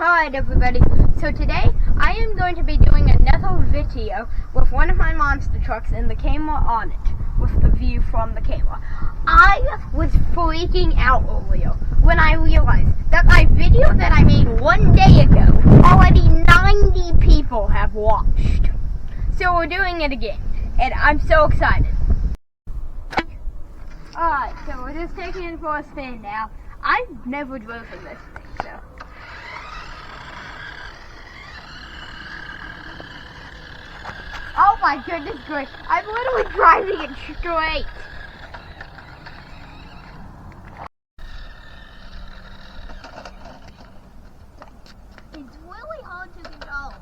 Alright everybody, so today I am going to be doing another video with one of my monster trucks and the camera on it, with the view from the camera. I was freaking out earlier when I realized that my video that I made one day ago, already 90 people have watched. So we're doing it again, and I'm so excited. Alright, so we're just taking it for a spin now. I've never driven this thing, so... Oh my goodness gracious, I'm literally driving it straight. It's really hard to control.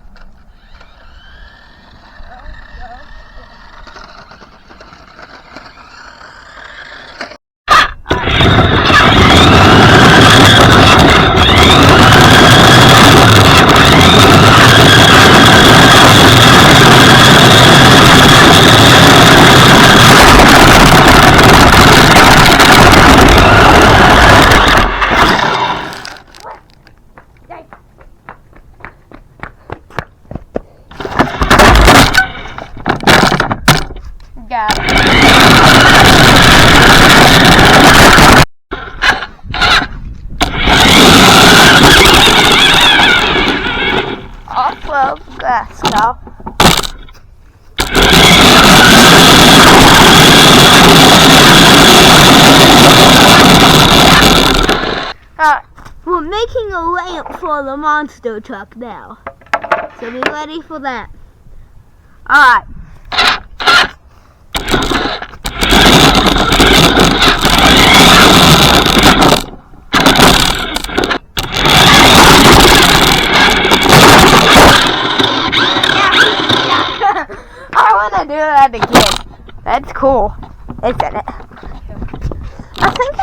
Off of grass now. We're making a ramp for the monster truck now. So be ready for that. Alright. Do that again. That's cool, isn't it? I think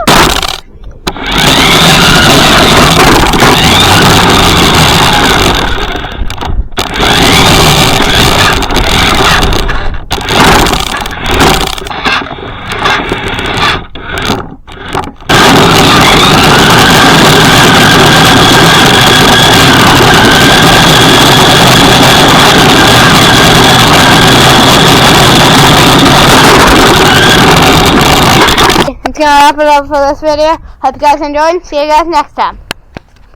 that's gonna wrap it up for this video. Hope you guys enjoyed. See you guys next time.